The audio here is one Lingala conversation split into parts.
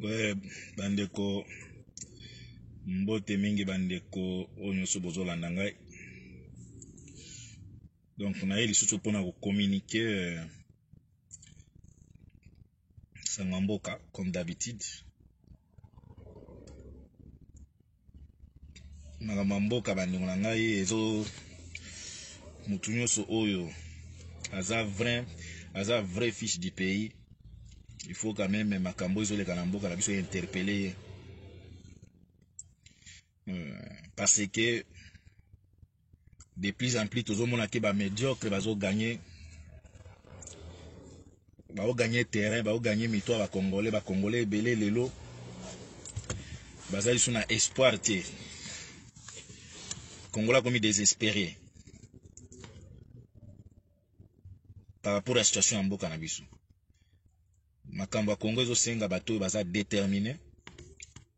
Ouais, bandeko mbote mingi bandeko onyoso bozolanda ngai. Donc na ye lisusu mpona communiquer sanga mboka comme d'habitude. Makambo mboka bandeko na ngai ezo mutu nyonso oyo aza vrai fiche du pays. Il faut quand même makambo ezoleka na mboka na biso interpeller parce que de plus en plus tozomona ke ba médiocre bazo gagner terrain, bao gagner mito ba congolais ebele lelo bazali suna espoir te. Congolais comme désespéré par rapport à la situation en mboka na biso. Makambo ya Congo ezosenga bato baza déterminé,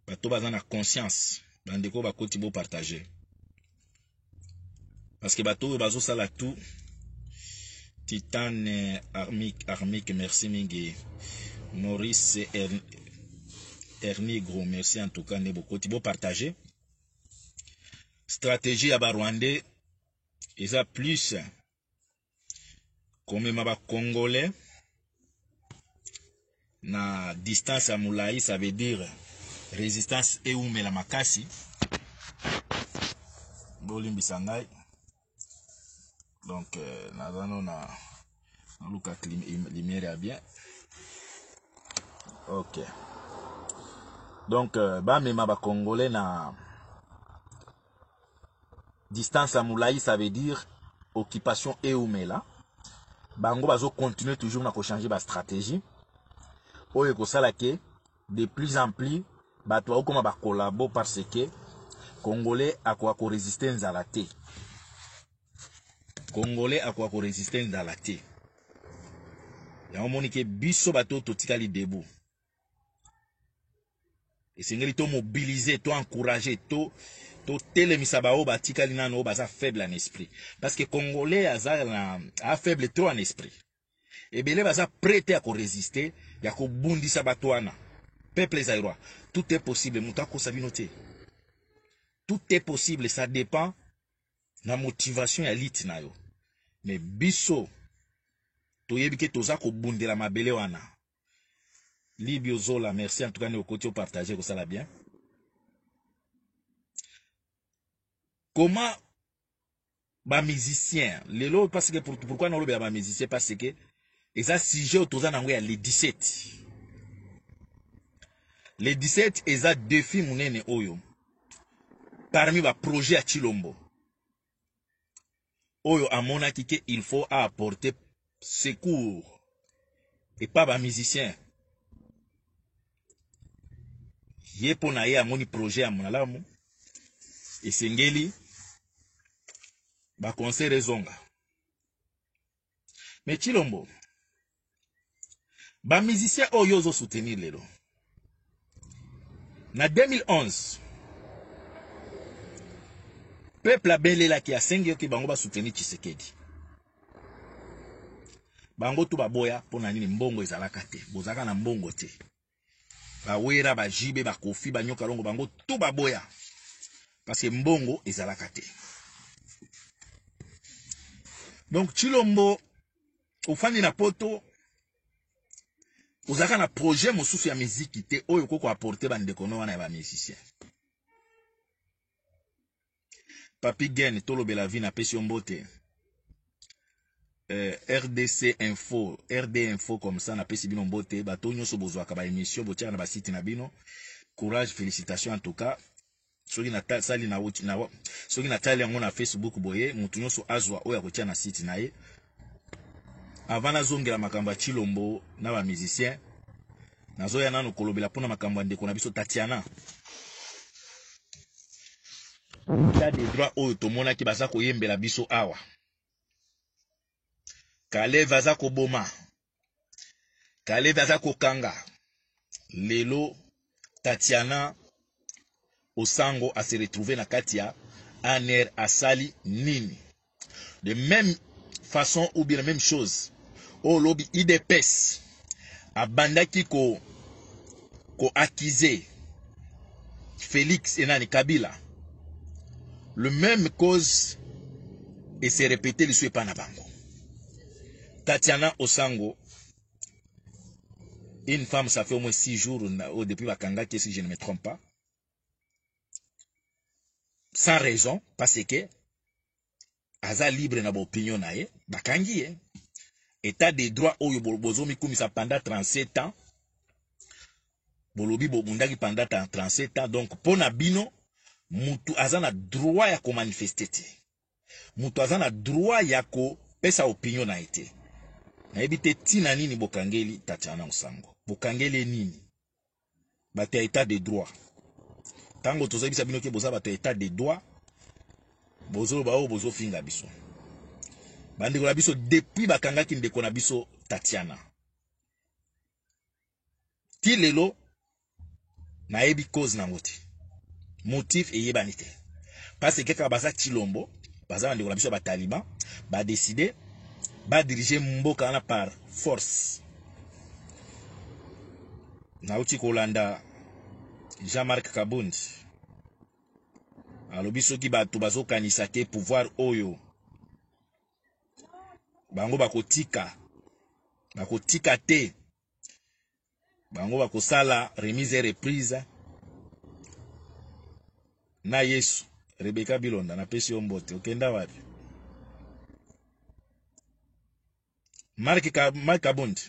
bato baza na conscience, bandeko bakoti bo partager. Parce que bato bazo sala tout Titan Armique merci mingi. Maurice Ernigro merci en tout cas ne bokoti bo partager. Stratégie ya ba Rwandais eza plus comme ma ba Congolais na distance à Moulaï, ça veut dire résistance et ou la makasi. Bolimbi sangai. Donc nazano na luka lumière ya bien. OK. Donc ba mema ba Congolais na distance à Moulaï, ça veut dire occupation et ou là. Bango bazo continuer toujours na ko changer ba stratégie. Oyo kosala ke de plus en plus bato bakoma ba collabo parce que Congolais akwa ko résister nzala te. Congolais akwa ko résister nzala te. Ya omoni ke biso bato totikali debout. Et sengeli to mobiliser, to encourager, to telemisa bao batikali nano baza faible en esprit. Parce que Congolais a faible trop en esprit. Et belé baza prêté à ko résister. Yako bundi sabatouana. Peuple zaïrois. Tout est possible. Moutako sabinote. Tout est possible. Ça dépend de la motivation et l'élite na yo. Mais biso. Toyebike toza ko bundi la mabele wana. Libio Zola. Merci en tout cas de côté au partager. Ça la bien. Comment ba musicien. Lelo parce que pourquoi non le ba musicien parce que et ça, si j'ai autorisé les 17. Les 17, et ça, défi mounene oyo. Parmi les projets à Chilombo. Oyo, à mon avis, il faut apporter secours. Et pas les musiciens. Yé pona yé à mon projet à mon alamu. Et sengeli. Ba conseil raisonga. Mais Chilombo. Ba musicien oyo zo soutenir lelo. Na 2011, peuple a belela ki a sengi ki bango ba soutenir Tshisekedi. Bango tu ba boya pona nini mbongo ezalaka te. Bozaka na mbongo te. Ba wera ba jibe ba kofi ba nyoka longo bango tu ba boya. Parce que mbongo ezalaka te. Donc Chilombo ofandi na poto Ozaka na projet mosusu ya musique te oyo koko apporter bandeko no wana ya ba musicien. Papi Gen tolobela vi na pesi mbote. RDC Info, RD Info comme ça na pesi bino mbote, bato nyonso bozwaka ba émission botia na ba site na bino. Courage, félicitations en tout cas. Soki na sali na wuti na soki na tali yango na Facebook boye, mutu nyonso azwa oyo akotia na site na ye. Avant na zongela makambo ya Chilombo na ba musicien nazoya nano kolobela pona makambo ya ndeko na biso Tatiana ya de droit oyo tomona ki baza koyembela biso awa Kale vaza ko boma Kale vaza ko kanga lelo Tatiana Osango a se retrouver na katia aner asali nini de même façon ou bien la même chose. Oh lobby IDPS abandaki ko ko accuser Félix Enani Kabila, le même cause et s'est répété le souhait Panabango. Tatiana Osango, une femme, ça fait au moins 6 jours depuis Bakanga, si je ne me trompe pas. Sans raison, parce que aza libre na opinion na ye, bakangi ye. État des droits oyo bozo mikumisa pendant 37 ans. Bolobi bobundaki pendant 37 ans. Donc, pona bino, mutu aza na droit ya ko manifester te. Mutu aza na droit ya ko pesa opinion na ete. Na ebite tina nini bokangeli Tatiana Osango. Bokangeli nini? Bate état des droits. Tango tozo bisa bino ke boza bate état des droits. Bozo bao bozo finga biso. Bandeko na biso depuis bakangaki ndeko na biso Tatiana. Ti lelo na ebi cause na ngoti. Motif eyebani te. Parce que kaka baza Chilombo, baza bandeko na biso ba Taliban, ba décider ba diriger mboka na par force. Na uti kolanda Jean-Marc Kabundi. Alobi soki bato bazo kanisa ke pouvoir oyo bango bakotika te, bango bakosala remise et reprise na Yesu. Rebecca Bilonda na pesi ombote okenda wapi? Marc Kabundi,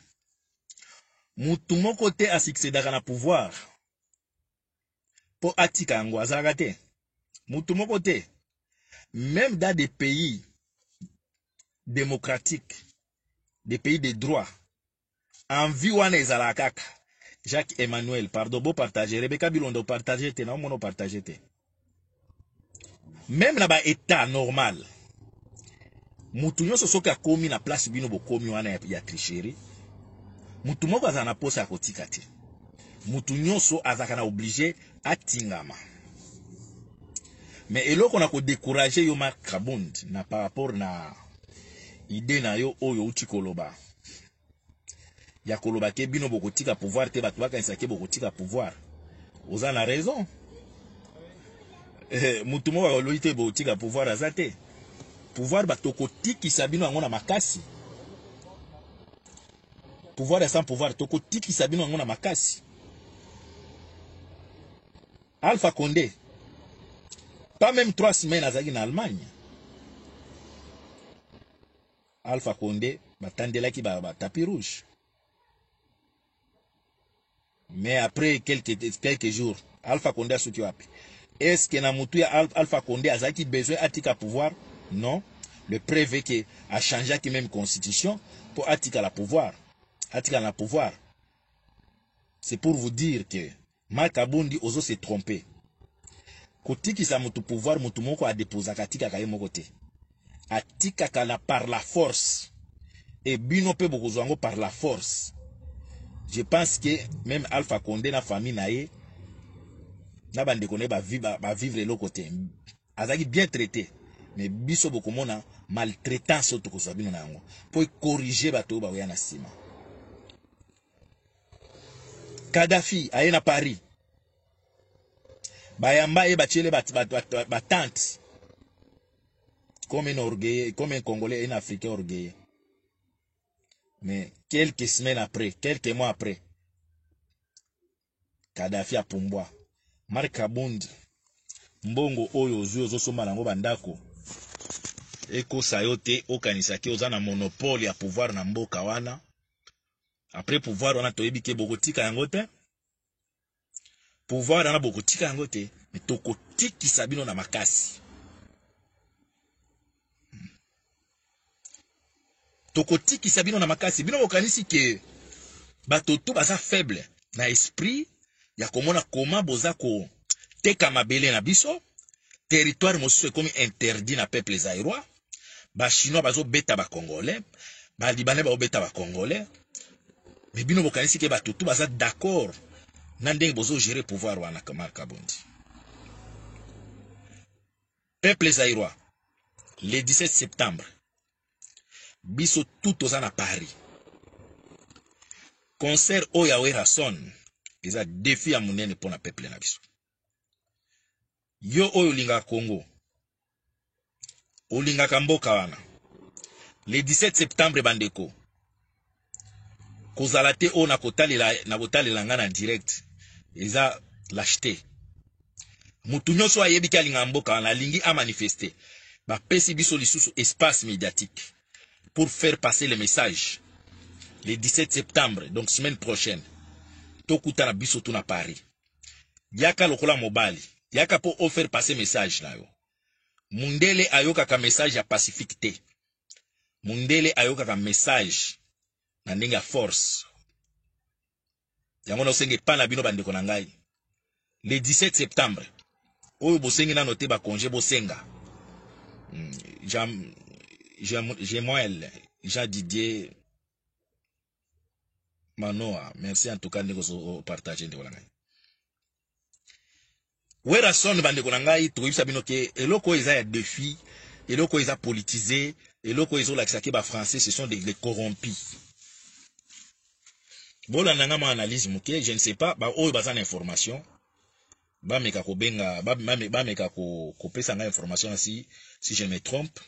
mutu moko te asuccédaka na pouvoir po atika yango azalaka te. Mutu moko te. Même dans des pays démocratiques, des pays de droit, en vie wana ezala kaka. Jacques Emmanuel, pardon, beau partager. Rebecca Bilondo partager te, non mono partager te. Même là-bas état normal. Mutu nyonso soki akomi na place bino bokomi wana ya tricherie. Mutu moko azana na posa ya kotika te. Mutu nyonso azaka na obligé atingama. Mais eloko na ko décourager yo Marc Kabundi na par rapport na idée na yo oyo uti koloba. Ya koloba ke bino bokotika pouvoir te bato bakanisa ke bokotika pouvoir. Oza na raison. Mutu moko akolobi te bokotika pouvoir azate. Pouvoir bato kotikisa bino yango na makasi. Pouvoir ya sans pouvoir tokotikisa bino yango na makasi. Alpha Condé, pas même 3 semaines azaki en Allemagne. Alpha Condé batandelaki ba tapis rouge. Mais après quelques jours, Alpha Condé a soutenu wapi. Est-ce que na mutu ya Alpha Condé azaki besoin atika pouvoir? Non. Le préfet qui a changé qui même constitution pour atika la pouvoir. Atika la pouvoir. C'est pour vous dire que Marc Kabundi ozo se tromper. Kotiki sa mutu pouvoir mutu moko a déposé katika kaye moko te. Atika kala par la force. Et bino pe bokozwango par la force. Je pense que même Alpha Condé na famille nae na bande koné ba vivre le côté. Azaki bien traité. Mais biso bokomona maltraitance to kozabino na yango. Pour corriger bato ba oya na sima. Kadhafi aye na Paris. Bayamba e bachele batante. Comme un orgueil, comme un Congolais, un Africain orgueilleux. Mais quelques semaines après, quelques mois après, Kadhafi a pumbwa. Marc Kabundi, mbongo oyo ozwi ozosomba nango bandako. Eko sayote okanisaki oza na monopole ya pouvoir na mboka wana. Après pouvoir wana toyebi ke bokotika yango te. Pouvoir wana bokotika yango te, mais tokotikisa bino na makasi. Tokotikisa bino na makasi. Bino bokanisi ke bato to baza faible na esprit ya komona koma boza ko teka mabele na biso. Territoire mosusu comme interdit na peuple zaïrois. Ba chinois bazo beta ba congolais, ba libanais ba beta ba congolais. Mais bino bokanisi ke bato to baza d'accord na ndenge bozo gérer pouvoir wana Marc Kabundi. Peuple zaïrois, le 17 septembre, biso tout oza na Paris. Concert Oya Werason, eza défi ya munene pour na peuple na biso. Yo oyo linga Congo, olinga kamboka wana. Le 17 septembre bandeko, kozala te o na kotalela nga na direct, eza l'acheter. Mutu nyonso ayebi ki alinga mboka wana alingi a manifester. Ba pesi biso lisusu espace médiatique pour faire passer le message. Le 17 septembre, donc semaine prochaine, tokuta na biso tu na Paris. Yaka lokola mobali, yaka po faire passer message na yo. Mundele ayoka ka message ya pacifique te. Mundele ayoka ka message na ndenge ya force. Yango na osenge pa na bino bandeko na ngai. Le 17 septembre, oyo bosengi na note ba congé bosenga. Jean-Moël, Jean-Didier Manoa, merci en tout cas de partager de ngai. Wera son bandeko na ngai toyebisa bino ke eloko eza ya défi, eloko eza politisé, eloko ezo lakisa ke ba français ce sont des corrompus. Bola nanga ma analyse muke, je ne sais pas ba oyo baza na information. Ba meka ko benga ba meka ko pesa nga information si je me trompe.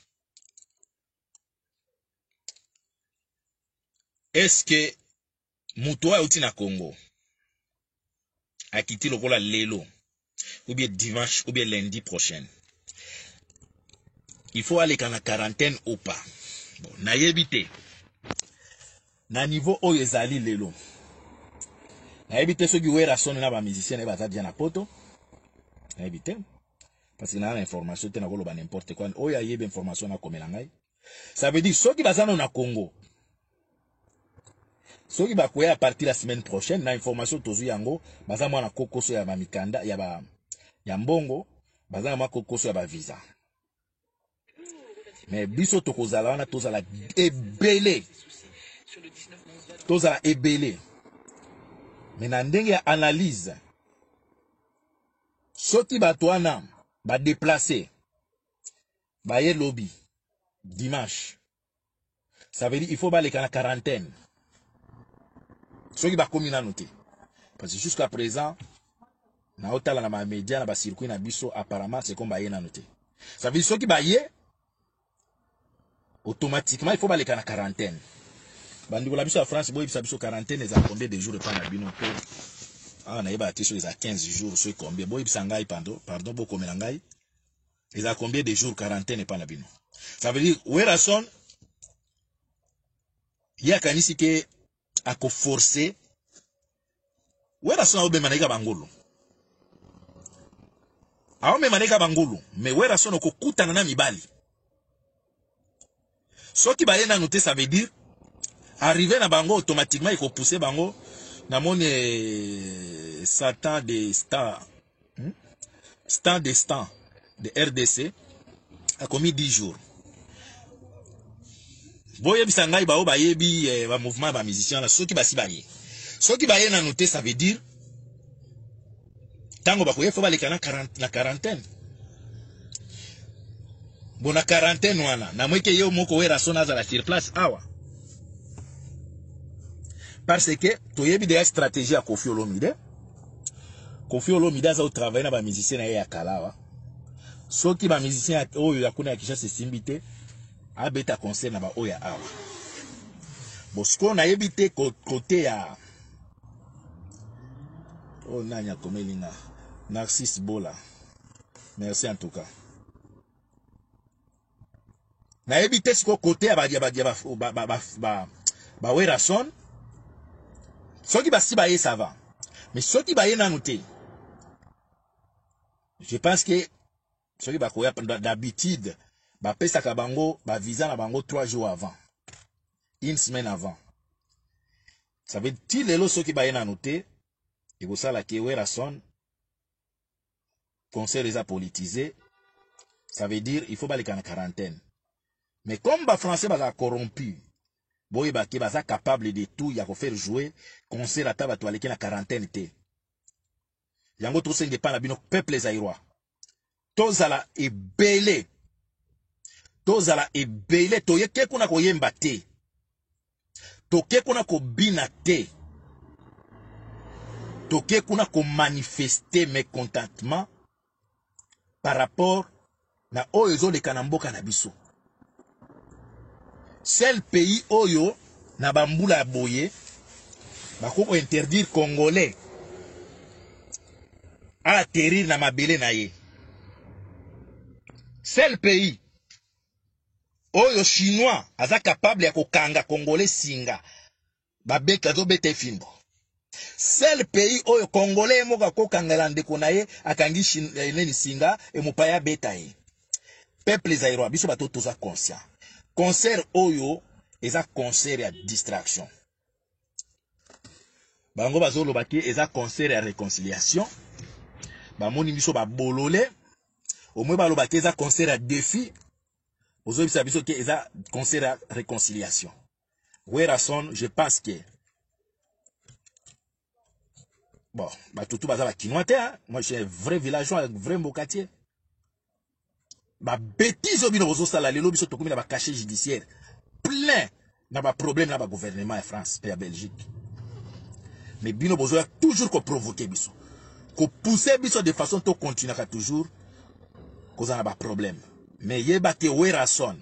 Est-ce que Mutoa outi na Congo a quitté le kola lelo ou bien dimanche ou bien lundi prochain? Il faut aller en quarantaine ou pas. Bon, na yebite. Na niveau oyo ezali lelo. Na yebite soki wera son na ba musicien ba za dia na poto. Na yebite. Parce que na information te na koloba n'importe quoi. Oyo ayebe information na komela ngai. Ça veut dire soki bazana na Congo. Soki bakoya à partir la semaine prochaine na information tozu yango baza mwana kokoso ya ba mikanda ya mbongo baza mwana kokoso ya ba visa. Mais biso tokozala wana tozala ebele. Tozala ebele. Mais na ndenge ya analyse soki bato wana ba déplacer ba ye lobby dimanche. Ça veut dire il faut ba leka na quarantaine. Ceux qui va communiquer noté. Parce que jusqu'à présent, na otala na ma média na ba circuit na biso apparemment c'est comme ba yé na noté. Ça veut dire ceux qui ba yé automatiquement il faut ba les na quarantaine. Bandi la biso à France boy bisa biso quarantaine les a combien de jours pas na bino ko. Ah na yeba tiso les a 15 jours ceux combien boy bisa ngai pardon boko melangai. Les a combien de jours quarantaine pas na bino. Ça veut dire werason ya kanisi ke ako forcer wera sona obe maneka bangulu aome maneka bangulu mais wera sona ko kutana na mibali soki ba yena noter ça veut dire arriver na bango automatiquement il faut pousser bango na mone Satan de star stand de stand de RDC a commis 10 jours. Boye bisangai ba o ba yebi ba mouvement ba musicien la soki basi baye. Soki baye na noter ça veut dire tango ba koye faut ba lekana na quarantaine. Bona quarantaine wana na mweke yo moko wera sona za la sur place awa. Parce que to yebi de stratégie à Koffi Olomide. Koffi Olomide za o travailler na ba musicien na ya kalawa. Soki ba musicien oyo yakuna ya Kinshasa simbite abeta concert na ba oya awa. Bosko na yebite côté ya oh nanya komelinga Narcisse Bola. Merci en tout cas. Na yebite siko côté ya ba wera son. Soki basi ba ye ça va. Mais soki ba ye na noté. Je pense que soki ba koya d'habitude ba pesa ka bango ba visa na bango 3 jours avant, une semaine avant. Ça veut dire lelo soki ba yena noté et vous ça la ke wera son conseil les a politisé. Ça veut dire il faut ba les en quarantaine. Mais comme ba français ba corrompu boy ba ke ba capable de tout ya ko faire jouer conseil ata ba to aleki na quarantaine té. Yango to senge pa na bino peuple zaïrois. Tozala ebele. Tozala ebele toyeke kuna koyemba te. Toke kuna ko bina te. toke kuna ko manifester mécontentement par rapport na oyo ezoleka na mboka na biso. Seul pays oyo na bambula boye bakoko interdire congolais à atterrir na mabele na ye. Seul pays oyo chinois aza capable ya kokanga congolais singa babeta zo bete fimbo. Seul pays oyo congolais moka kokangala ndeko na ye akangi neni singa e mopaya beta ye. Peuple zaïrois biso bato toza conscient. Concert oyo eza concert ya distraction. Bango bazolo baki eza concert ya réconciliation. Bamoni biso ba bolole. Au moins balo eza concert à défi. Ozo bisa biso ke eza concert à réconciliation. Werason, je pense que bon, bah tout baza ba kinoite, hein. Moi je suis un vrai villageois, un vrai mbokatier. Ba bêtise obino bozo sala lelo biso tokumi na ba cachet judiciaire. Plein na ba problème na ba gouvernement en France et en Belgique. Mais bino bozo toujours ko provoquer biso. Ko pousser biso de façon to continuer toujours cause na ba problème. Mais yeba ke Werason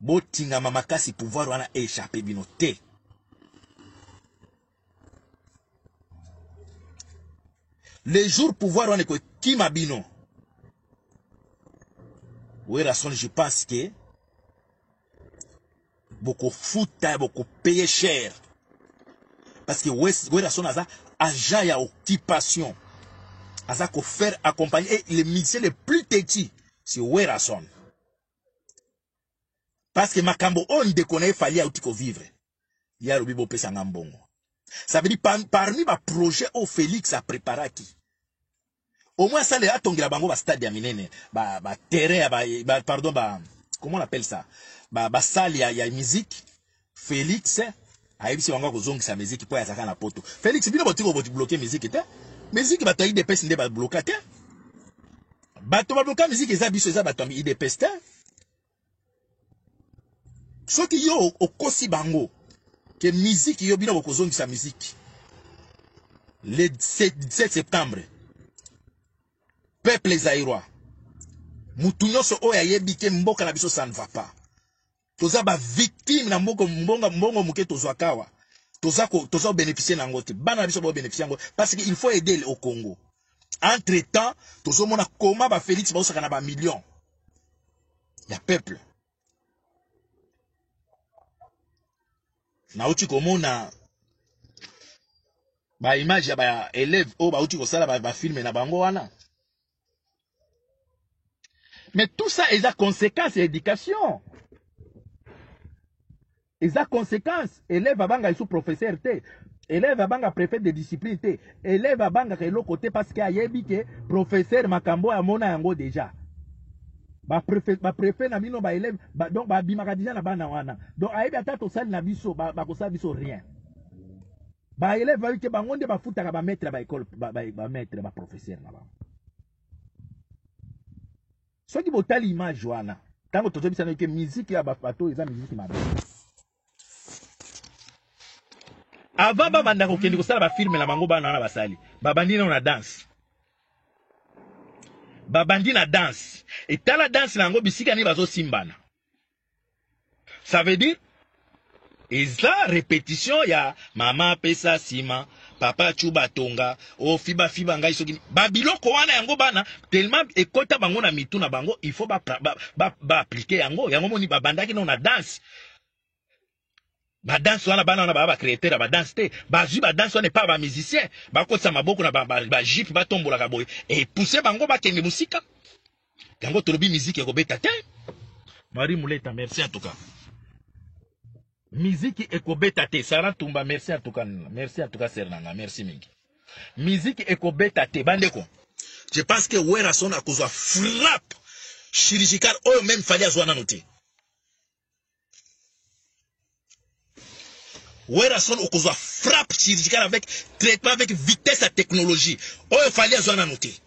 botinga mamakasi pouvoir wana échapper bino te. Les jours pouvoir wana ko kima bino. Werason, je pense que beaucoup fouta, beaucoup payer cher. Parce que Werason a agent ya occupation. Aza ko faire accompagner et les musiciens les plus petits, c'est Werason. Parce que makambo on déconne fallait outiko vivre. Ya rubibo pesa ngambongo. Ça veut dire parmi ma projet au Félix a préparé qui. Au moins ça les atongela bango ba stade ya minene, ba terrain pardon comment on appelle ça? Ba salle ya musique. Félix a ebisi bango ko zongi sa musique pour ya saka na poto. Félix bino botiko bloquer musique te. Musique bato IDPS nde ba bloquer te. Bato ba bloquer musique eza biso eza bato IDPS te. Soki yo okosi bango que musique yo bino boko zongi sa musique. Le 17 septembre peuple zaïrois mutunyoso oya yebike mboka na biso ça ne va pas. Toza ba victime na mbongo muke tozwakawa. Toza bénéficier nango te. Bana biso bo bénéficier nango parce qu'il faut aider au Congo. Entre-temps, tozo mona koma ba Félix ba osaka na ba millions. Ya peuple. Na uti komona ba image ya ba élève o ba uti ko sala ba film na bango wana. Mais tout ça est à conséquence et éducation. Et à conséquence, élève à banga sous professeur te, élève à banga préfet de discipline te, élève à banga l'autre côté parce qu'il y a yebi que professeur makambo a mona yango déjà. Ba préfet na bino ba élève donc ba bimaka déjà na bana wana. Donc ayebi ata to sali na biso ba ko sali biso rien. Ba élève ba ke bangonde ba futaka ba maître ba école ba maître ba professeur na ba. Ce qui botali image wana tango tozo bisana ke musique ya bato eza musique mabe. Avant ba banda ko kendi ko sala ba film na bango bana na basali. Ba bandi na danse. Ba bandi na danse. Et tala danse na ngo bisika ni bazo simbana. Ça veut dire eza répétition ya mama pesa sima papa chuba tonga o fiba ngai soki babiloko wana yango bana tellement ekota bango na mitu na bango il faut ba appliquer yango moni ba bandaki na danse ba danse wana bana wana ba créateur ba danse te ba ju ba danse wana pas ba musicien ba kotsa maboko na ba jip ba tombola ka boy et pousser bango ba kende musika yango tolobi musique ko beta te. Marie Mouleta, merci en tout cas. Musique ekobeta te Sarah Tumba, merci en tout cas Sernanga, merci mingi. Musique ekobeta te bandeko. Je pense que Werason a kozwa frappe chirurgicale ou même fallait azwana noter. Werason a kozwa frappe chirurgicale avec traitement avec vitesse à technologie. Ou fallait azwana noter.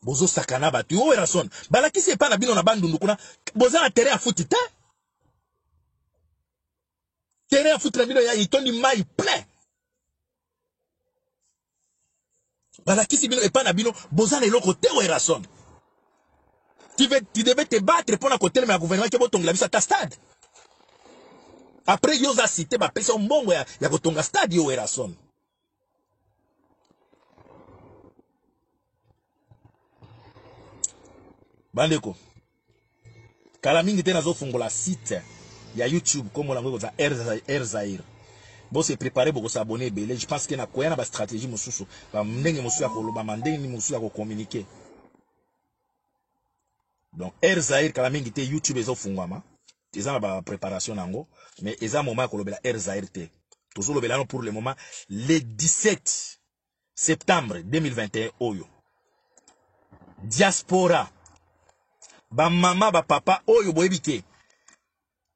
Bozo sakana batu Werason balaki se pa na bino na bandundu kuna boza na terrain à foot te terrain à foutre bino ya itondi mai plein. Bala kisi bino et pas na bino bozana eloko te o erason. Tu devais te battre pour la côté de la gouvernement qui va tonga la ta stade. Après yoza cité ba pesa mbongo ya kotonga stade yo erason. Bandeko. Kala mingi te nazo fungola site ya YouTube comme on l'a Erzaïr. Bon se préparer pour s'abonner belé. Je pense que na koya na ba stratégie mosusu ba ndenge mosusu ya koloba mandenge mosusu ya ko communiquer. Donc Erzaïr kala mingi te YouTube ezo fungwama. Eza na ba préparation nango mais eza moment ya kolobela Erzaïr te. Toujours lobela no pour le moment le 17 septembre 2021 oyo. Diaspora ba mama ba papa oyo boyebi te.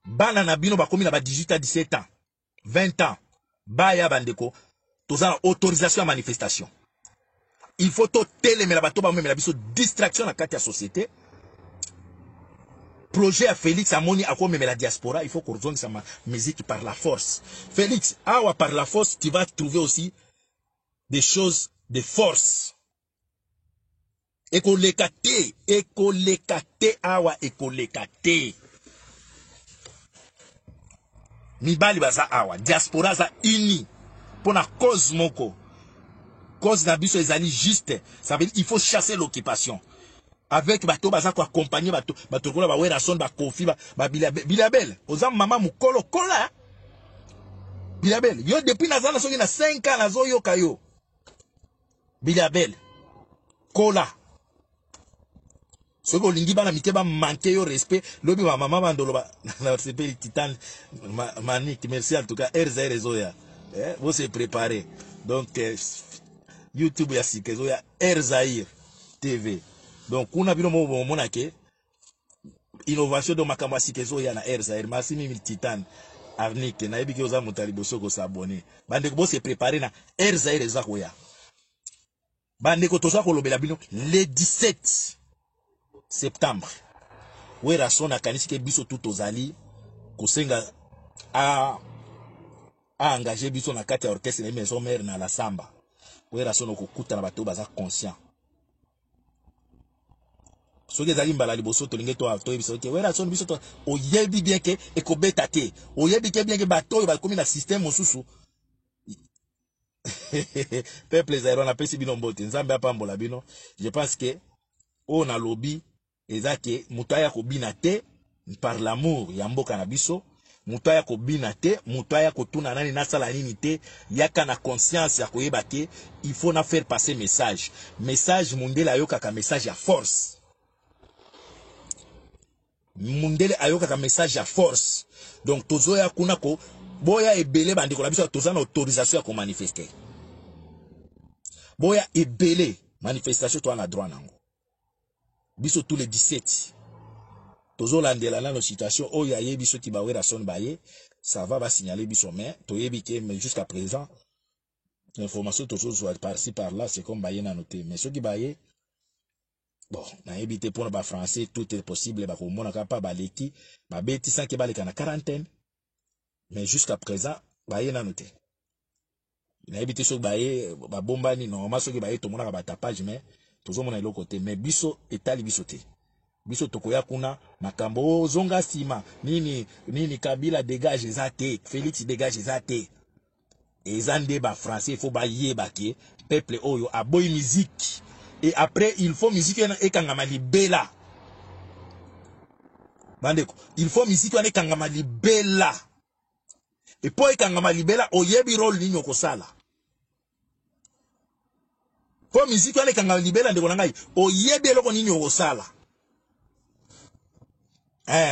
Bana na bino ba komi na ba 18 à 17 ans. 20 ans. Baya bandeko. Tozana autorisation à manifestation. Il faut to télémela bato ba memela biso distraction na kati ya société. Projet à Félix Amoni à quoi même la diaspora, il faut qu'on rejoigne sa musique par la force. Félix, awa par la force, tu vas trouver aussi des choses de force. Ekolekate awa ekolekate. Mibali baza awa, diaspora za uni pour la cause moko. Cause d'abisso ezali juste, ça veut dire il faut chasser l'occupation. Avec bato baza ko accompagner bato kola ba wera son ba kofi ba bilabel oza mama mukolo kola bilabel yo depuis nazana soki na 5 ans nazo yoka yo bilabel kola soko lingi bana mike ba manquer yo respect lobi ba mama bandolo ba na sepeli titan Manik merci en tout cas Erzaïr Ezoya vous se préparer donc YouTube ya sikezo ya Erzaïr TV. Donc, on a vu le moment que innovation de makambo sikezo ya na Erzaïr, Massimi Titan, Arnik, na ebi ki oza mutaliboso ko s'abonner. Bande ko se préparer na Erzaïr ezakoya. Bande ko toza ko lobela bino le 17 septembre. Wera sona kanisi ke biso tout ozali ko senga a engager biso na kati ya orchestre na maison mère na la samba. Wera sona ko kuta na bato baza conscient. Ce que zali mbala liboso to linge to biso ke wera son biso to oyebi bien ke ekobeta te oyebi ke bien ke bato ba komi na système mosusu peuple zairo na pesi bino mbote nzambe apambola bino. Je pense que on a lobby ezake mutaya ko bina te par l'amour ya mboka na biso mutaya ko bina te mutaya ko tuna nani na sala nini te yaka na conscience ya koyeba ke il faut na faire passer message mundela yoka ka message ya force. Mundele ayoka ka message à force. Donc tozoya kuna ko boya ebele bandiko la biso tozana autorisation ya ko manifester. Boya ebele manifestation to na droit nango. Biso tous les 17. Tozo landela na no situation o ya ye biso ki ba wera son baye, ça va signaler biso mais to yebi ke mais jusqu'à présent l'information tozo soit par-ci par-là c'est comme baye na noté mais ce qui baye bon, na évité pour les français, tout est possible, bah, on n'a pas baleki, bah, bêti sans que baleka na quarantaine, mais jusqu'à présent, bah, y a noté. Na évité ce bah, bomba ni non, maso qui bah, tout le monde a ba tapage, mais, tout le monde est l'autre côté, mais biso, etali bisote. Biso tokoya kuna, makambo, zonga sima, nini Kabila dégage les athées, Félix dégage les athées. Et zande ba français, il faut ba yé ba ke, peuple oyo, a boy musique. Et après, il faut musique et kangama libela. Bandeko, il faut musique et kangama libela. Et pour kangama libela, oyebi role ni nyoko sala. Pour musique et kangama libela ndeko nangai, oyebi eloko ni nyoko sala.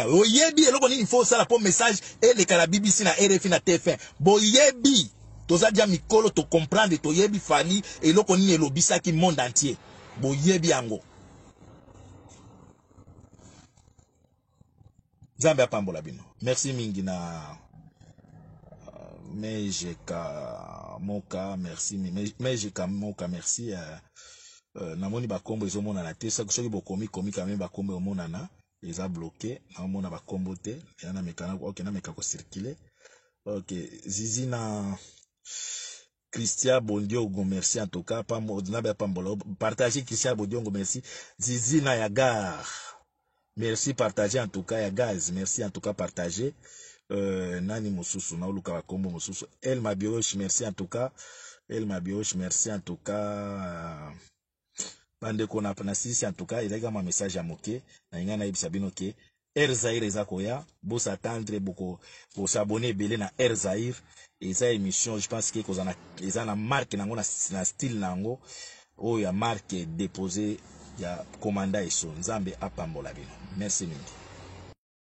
Oyebi eloko ni faut sala pour message et les kala BBC na RFI na TF1. Boyebi, toza dia mikolo to comprendre to yebi fali eloko ni elobisa ki monde entier. Boyebi yango. Zambe apambola bino. Merci mingi na Mejeka Moka merci Mejeka Moka merci namoni bakombo ezomona na te soki bokomi komi quand même bakombo omona na eza bloqué na mona bakombo te yana mekana OK na meka ko circuler Ok, Zizi na Christian Bondiongo, merci en tout cas. Partagez Christian Bondiongo, merci. Zizi na Yagar, merci, partagez en tout cas. Yagaz, merci en tout cas, partagez. Nani Mosusu, na Oluka Wakombo Mosusu. Elma Bioche, merci en tout cas. Elma Bioche, merci en tout cas. Bande kona panasisi en tout cas, il y a un message à moquer. Na inga na ibisabino ke. Erzaïr Ezakoya, beau s'attendre beaucoup, pour s'abonner belé na Erzaïr. Et ça émission, je pense que ils ont la marque nango na style nango. Oh, ya marque déposé, ya commanda iso. Nzambe apambola bino. Merci mingi.